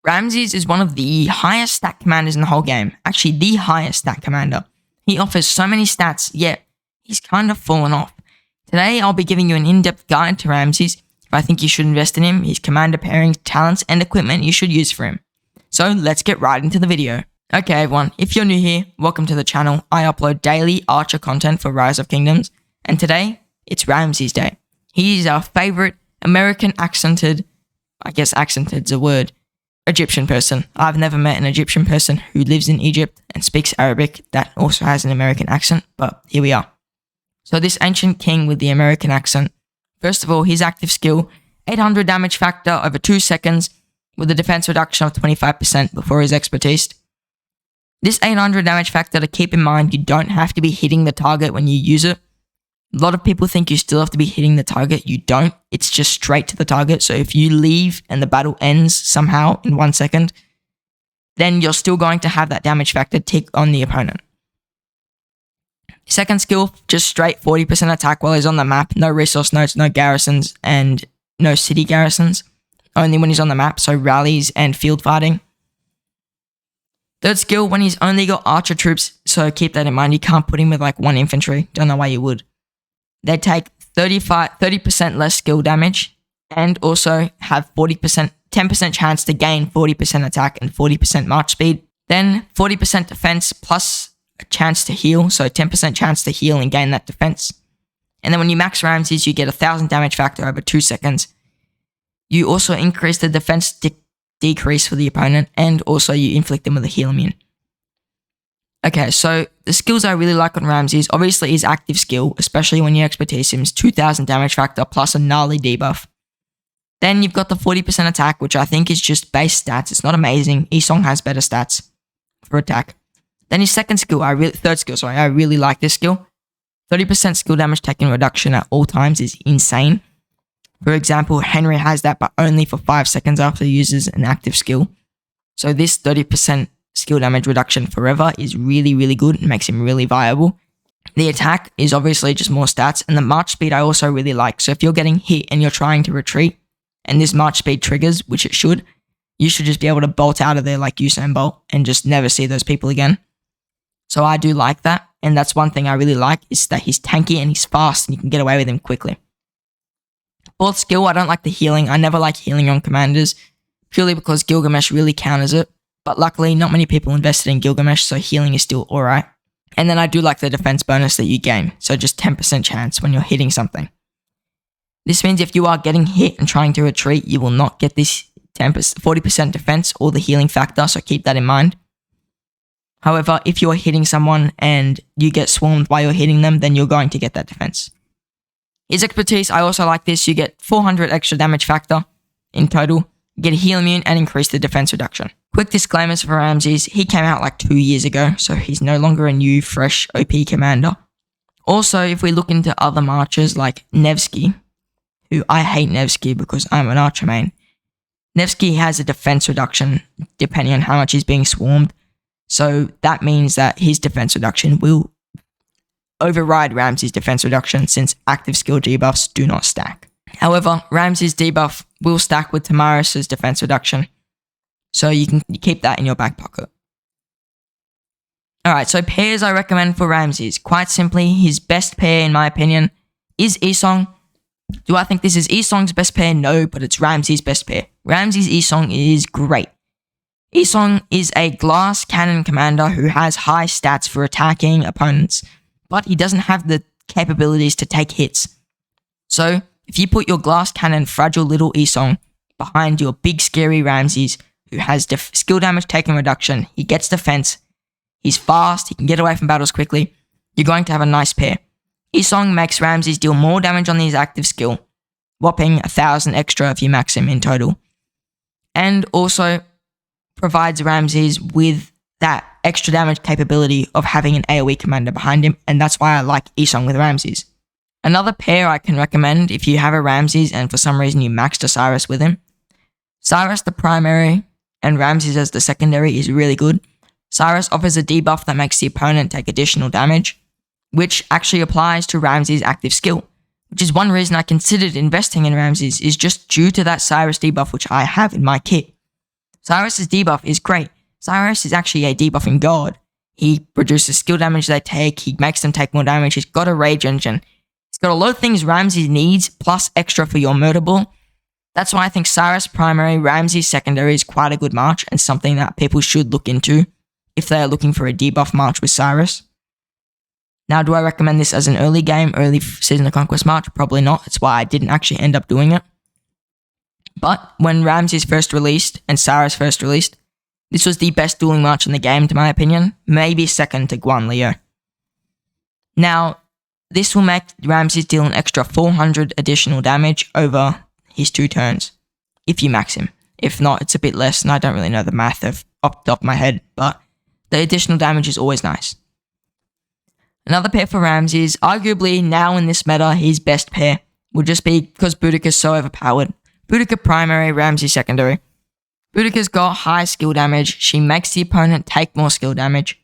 Ramses is one of the highest stat commanders in the whole game. Actually, the highest stat commander. He offers so many stats, yet he's kind of fallen off. Today, I'll be giving you an in-depth guide to Ramses. If I think you should invest in him, his commander pairings, talents, and equipment you should use for him. So let's get right into the video. Okay everyone, if you're new here, welcome to the channel. I upload daily Archer content for Rise of Kingdoms, and today, it's Ramses Day. He is our favorite American accented's a word, Egyptian person. I've never met an Egyptian person who lives in Egypt and speaks Arabic that also has an American accent, but here we are. So this ancient king with the American accent, first of all, his active skill, 800 damage factor over 2 seconds with a defense reduction of 25% before his expertise. This 800 damage factor, to keep in mind, you don't have to be hitting the target when you use it. A lot of people think you still have to be hitting the target. You don't. It's just straight to the target. So if you leave and the battle ends somehow in 1 second, then you're still going to have that damage factor tick on the opponent. Second skill, just straight 40% attack while he's on the map. No resource nodes, no garrisons, and no city garrisons. Only when he's on the map, so rallies and field fighting. Third skill, when he's only got archer troops, so keep that in mind. You can't put him with like 1 infantry. Don't know why you would. They take 30% less skill damage and also have 10% chance to gain 40% attack and 40% march speed. Then 40% defense plus a chance to heal, so 10% chance to heal and gain that defense. And then when you max Ramses, you get 1000 damage factor over 2 seconds. You also increase the defense decrease for the opponent, and also you inflict them with a heal immune. Okay, so the skills I really like on Ramses, obviously his active skill, especially when you expertise him, is 2000 damage factor plus a gnarly debuff. Then you've got the 40% attack, which I think is just base stats. It's not amazing. SEONG has better stats for attack. Then his third skill, I really like this skill. 30% skill damage taken reduction at all times is insane. For example, Henry has that, but only for 5 seconds after he uses an active skill. So this 30% skill damage reduction forever is really, really good. It makes him really viable. The attack is obviously just more stats, and the march speed I also really like. So if you're getting hit and you're trying to retreat, and this march speed triggers, which it should, you should just be able to bolt out of there like Usain Bolt and just never see those people again. So I do like that, and that's one thing I really like, is that he's tanky and he's fast and you can get away with him quickly. Fourth skill, I don't like the healing. I never like healing on commanders, purely because Gilgamesh really counters it. But luckily, not many people invested in Gilgamesh, so healing is still alright. And then I do like the defense bonus that you gain, so just 10% chance when you're hitting something. This means if you are getting hit and trying to retreat, you will not get this 40% defense or the healing factor, so keep that in mind. However, if you're hitting someone and you get swarmed while you're hitting them, then you're going to get that defense. His expertise, I also like this. You get 400 extra damage factor in total, get a heal immune, and increase the defense reduction. Quick disclaimers for Ramses, he came out like 2 years ago, so he's no longer a new, fresh OP commander. Also, if we look into other marchers like Nevsky, who I hate Nevsky because I'm an archer main. Nevsky has a defense reduction depending on how much he's being swarmed. So that means that his defense reduction will override Ramses' defense reduction since active skill debuffs do not stack. However, Ramses' debuff will stack with Tamaris' defense reduction, so you can keep that in your back pocket. Alright, so pairs I recommend for Ramses. Quite simply, his best pair in my opinion is SEONG. Do I think this is SEONG's best pair? No, but it's Ramses' best pair. Ramses' SEONG is great. SEONG is a glass cannon commander who has high stats for attacking opponents, but he doesn't have the capabilities to take hits. So, if you put your glass cannon fragile little SEONG behind your big scary Ramses, who has skill damage taken reduction, he gets defense, he's fast, he can get away from battles quickly, you're going to have a nice pair. SEONG makes Ramses deal more damage on his active skill, whopping 1000 extra if you max him in total. And also provides Ramses with that extra damage capability of having an AoE commander behind him, and that's why I like SEONG with Ramses. Another pair I can recommend if you have a Ramses and for some reason you maxed a Cyrus with him. Cyrus the primary and Ramses as the secondary is really good. Cyrus offers a debuff that makes the opponent take additional damage, which actually applies to Ramses' active skill, which is one reason I considered investing in Ramses, is just due to that Cyrus debuff which I have in my kit. Cyrus's debuff is great. Cyrus is actually a debuffing god. He reduces skill damage they take, he makes them take more damage, he's got a rage engine. He's got a lot of things Ramses needs, plus extra for your murder ball. That's why I think Cyrus primary, Ramses secondary is quite a good march and something that people should look into if they are looking for a debuff march with Cyrus. Now, do I recommend this as an early game, early Season of Conquest march? Probably not. That's why I didn't actually end up doing it. But when Ramses first released and Cyrus first released, this was the best dueling march in the game, to my opinion. Maybe second to Guan Leo. Now, this will make Ramses deal an extra 400 additional damage over his 2 turns, if you max him. If not, it's a bit less, and I don't really know the math off the top of my head, but the additional damage is always nice. Another pair for Ramses, arguably now in this meta, his best pair would just be because Boudicca is so overpowered. Boudicca primary, Ramses secondary. Boudicca's got high skill damage. She makes the opponent take more skill damage,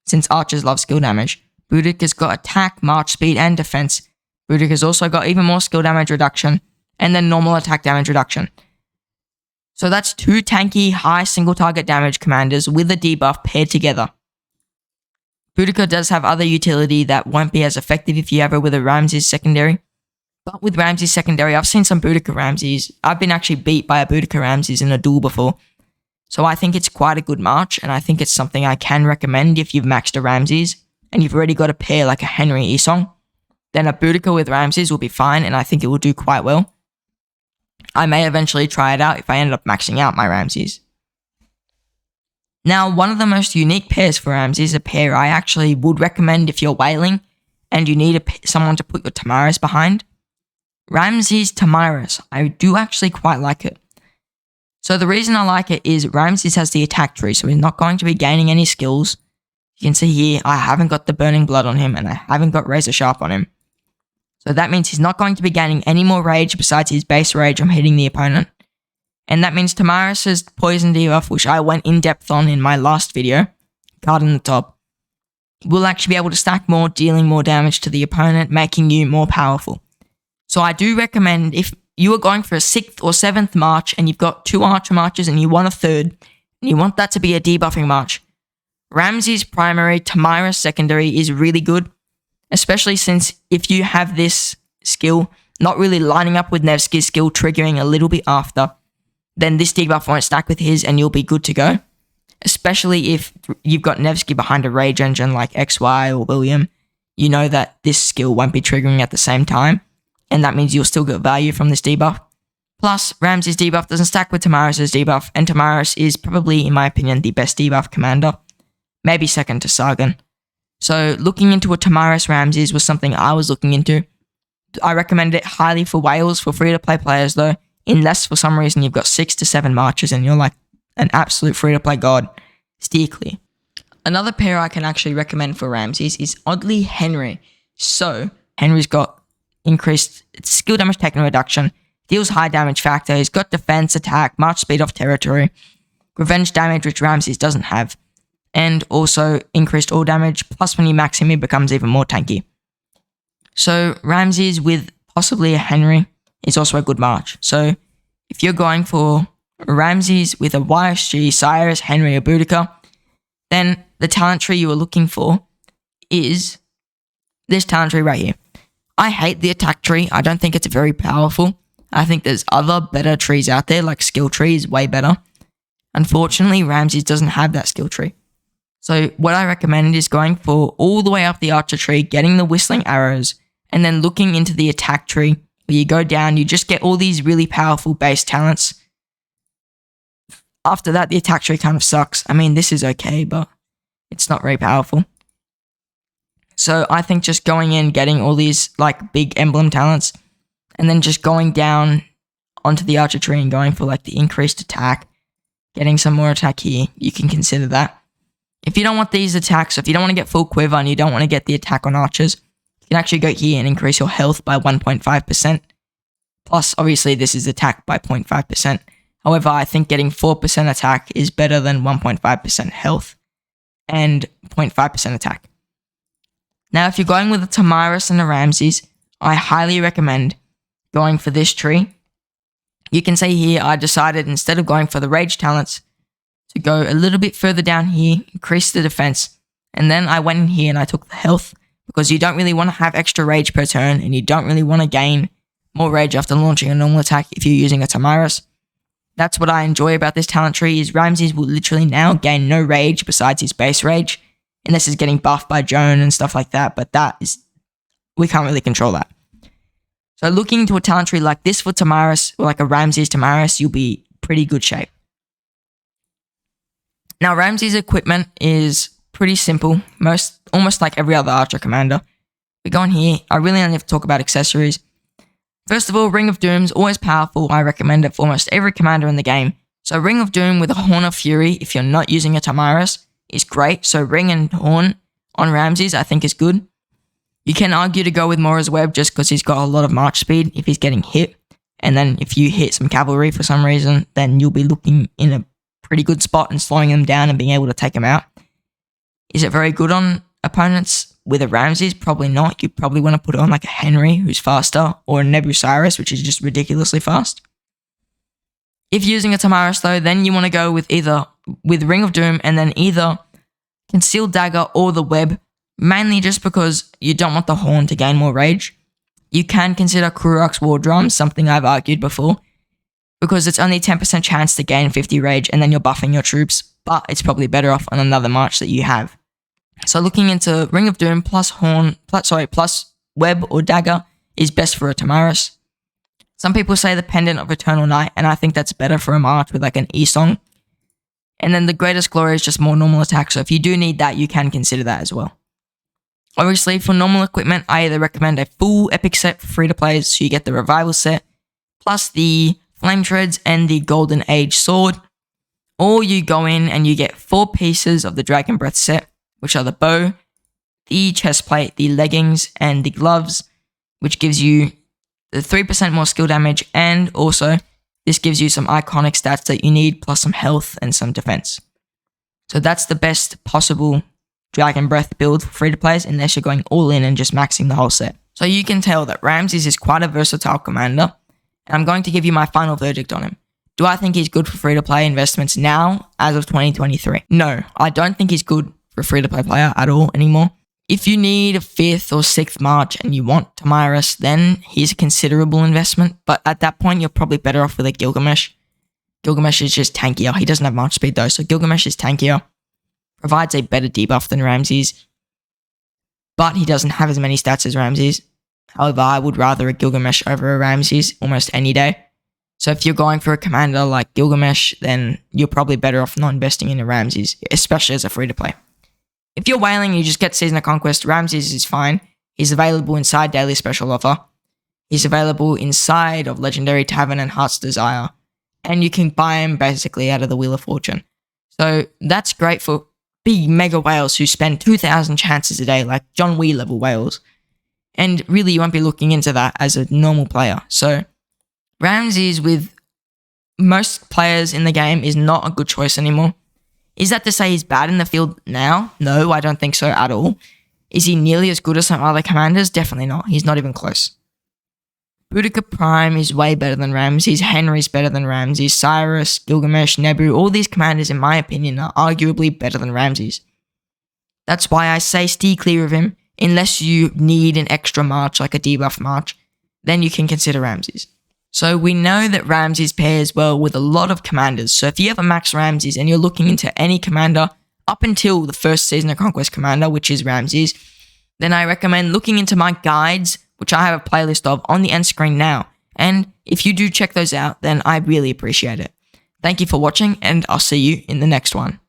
since archers love skill damage. Boudicca's got attack, march speed, and defense. Boudicca's also got even more skill damage reduction, and then normal attack damage reduction. So that's 2 tanky, high single target damage commanders with a debuff paired together. Boudicca does have other utility that won't be as effective if you have her with a Ramses secondary. But with Ramses secondary, I've seen some Boudicca Ramses. I've been actually beat by a Boudicca Ramses in a duel before. So I think it's quite a good march, and I think it's something I can recommend if you've maxed a Ramses, and you've already got a pair like a Henry Esong. Then a Boudicca with Ramses will be fine, and I think it will do quite well. I may eventually try it out if I end up maxing out my Ramses. Now, one of the most unique pairs for Ramses, a pair I actually would recommend if you're whaling and you need someone to put your Tamaris behind. Ramses Tamaris. I do actually quite like it. So the reason I like it is Ramses has the attack tree, so he's not going to be gaining any skills. You can see here, I haven't got the Burning Blood on him and I haven't got Razor Sharp on him. So that means he's not going to be gaining any more rage besides his base rage from hitting the opponent. And that means Tamaris' poison debuff, which I went in depth on in my last video, card in the top, will actually be able to stack more, dealing more damage to the opponent, making you more powerful. So I do recommend if you are going for a 6th or 7th march and you've got 2 archer marches and you want a 3rd, and you want that to be a debuffing march, Ramses primary, Tamaris secondary is really good. Especially since if you have this skill not really lining up with Nevsky's skill triggering a little bit after, then this debuff won't stack with his and you'll be good to go. Especially if you've got Nevsky behind a rage engine like XY or William, you know that this skill won't be triggering at the same time, and that means you'll still get value from this debuff. Plus, Ramses' debuff doesn't stack with Tamaris' debuff, and Tamaris is probably, in my opinion, the best debuff commander. Maybe second to Sargon. So looking into a Tamaris Ramses was something I was looking into. I recommend it highly for whales, for free-to-play players though, unless for some reason you've got 6 to 7 marches and you're like an absolute free-to-play god. Steer clear. Another pair I can actually recommend for Ramses is oddly Henry. So, Henry's got increased skill damage taken reduction, deals high damage factor, he's got defense, attack, march speed off territory, revenge damage which Ramses doesn't have, and also increased all damage, plus when you max him, he becomes even more tanky. So Ramses with possibly a Henry is also a good march. So if you're going for Ramses with a YSG, Cyrus, Henry, or Boudicca, then the talent tree you are looking for is this talent tree right here. I hate the attack tree. I don't think it's very powerful. I think there's other better trees out there, like skill tree is way better. Unfortunately, Ramses doesn't have that skill tree. So what I recommend is going for all the way up the archer tree, getting the whistling arrows, and then looking into the attack tree, where you go down, you just get all these really powerful base talents. After that, the attack tree kind of sucks. I mean, this is okay, but it's not very powerful. So I think just going in, getting all these like big emblem talents, and then just going down onto the archer tree and going for like the increased attack, getting some more attack here, you can consider that. If you don't want these attacks, if you don't want to get full quiver and you don't want to get the attack on archers, you can actually go here and increase your health by 1.5%. Plus, obviously, this is attack by 0.5%. However, I think getting 4% attack is better than 1.5% health and 0.5% attack. Now, if you're going with a Tamaris and a Ramses, I highly recommend going for this tree. You can see here, I decided instead of going for the rage talents, to go a little bit further down here, increase the defense. And then I went in here and I took the health because you don't really want to have extra rage per turn and you don't really want to gain more rage after launching a normal attack if you're using a Tamaris. That's what I enjoy about this talent tree is Ramses will literally now gain no rage besides his base rage, unless he's getting buffed by Joan and stuff like that, but we can't really control that. So looking into a talent tree like this for Tamaris, or like a Ramses Tamaris, you'll be pretty good shape. Now Ramses' equipment is pretty simple, almost like every other Archer commander. We go in here, I really only have to talk about accessories. First of all, Ring of Doom's always powerful. I recommend it for almost every commander in the game. So Ring of Doom with a Horn of Fury, if you're not using a Tamaris, is great. So Ring and Horn on Ramses, I think is good. You can argue to go with Mora's Web just because he's got a lot of march speed if he's getting hit. And then if you hit some cavalry for some reason, then you'll be looking in a pretty good spot and slowing them down and being able to take them out. Is it very good on opponents with a Ramses? Probably not. You probably want to put it on like a Henry who's faster, or a Nebuchadnezzar, which is just ridiculously fast. If you're using a Tamaris though, then you want to go with Ring of Doom and then either Concealed Dagger or the Web, mainly just because you don't want the Horn to gain more rage. You can consider Kurok's War Drum, something I've argued before, because it's only 10% chance to gain 50 rage and then you're buffing your troops, but it's probably better off on another march that you have. So looking into Ring of Doom plus Web or Dagger is best for a Tamaris. Some people say the Pendant of Eternal Night, and I think that's better for a march with like an E-Song. And then the Greatest Glory is just more normal attack, so if you do need that, you can consider that as well. Obviously, for normal equipment, I either recommend a full epic set for free-to-players, so you get the Revival set, plus the Flame Treads and the Golden Age Sword, or you go in and you get 4 pieces of the Dragon Breath set, which are the bow, the chest plate, the leggings, and the gloves, which gives you the 3% more skill damage, and also this gives you some iconic stats that you need, plus some health and some defense. So that's the best possible Dragon Breath build for free-to-players, unless you're going all in and just maxing the whole set. So you can tell that Ramses is quite a versatile commander, and I'm going to give you my final verdict on him. Do I think he's good for free-to-play investments now, as of 2023? No, I don't think he's good for a free-to-play player at all anymore. If you need a 5th or 6th march and you want Tamaris, then he's a considerable investment, but at that point you're probably better off with a Gilgamesh. Gilgamesh is just tankier. He doesn't have march speed though, so Gilgamesh is tankier, provides a better debuff than Ramses, but he doesn't have as many stats as Ramses. However, I would rather a Gilgamesh over a Ramses almost any day. So if you're going for a commander like Gilgamesh, then you're probably better off not investing in a Ramses, especially as a free-to-play. If you're whaling and you just get Season of Conquest, Ramses is fine. He's available inside Daily Special Offer. He's available inside of Legendary Tavern and Heart's Desire. And you can buy him basically out of the Wheel of Fortune. So that's great for big mega whales who spend 2,000 chances a day, like John Wee level whales. And really you won't be looking into that as a normal player. So Ramses with most players in the game is not a good choice anymore. Is that to say he's bad in the field now? No, I don't think so at all. Is he nearly as good as some other commanders? Definitely not. He's not even close. Boudicca Prime is way better than Ramses. Henry's better than Ramses. Cyrus, Gilgamesh, Nebu, all these commanders in my opinion are arguably better than Ramses. That's why I say stay clear of him. Unless you need an extra march like a debuff march, then you can consider Ramses. So we know that Ramses pairs well with a lot of commanders. So if you have a max Ramses and you're looking into any commander up until the first Season of Conquest commander, which is Ramses, then I recommend looking into my guides, which I have a playlist of on the end screen now. And if you do check those out, then I really appreciate it. Thank you for watching, and I'll see you in the next one.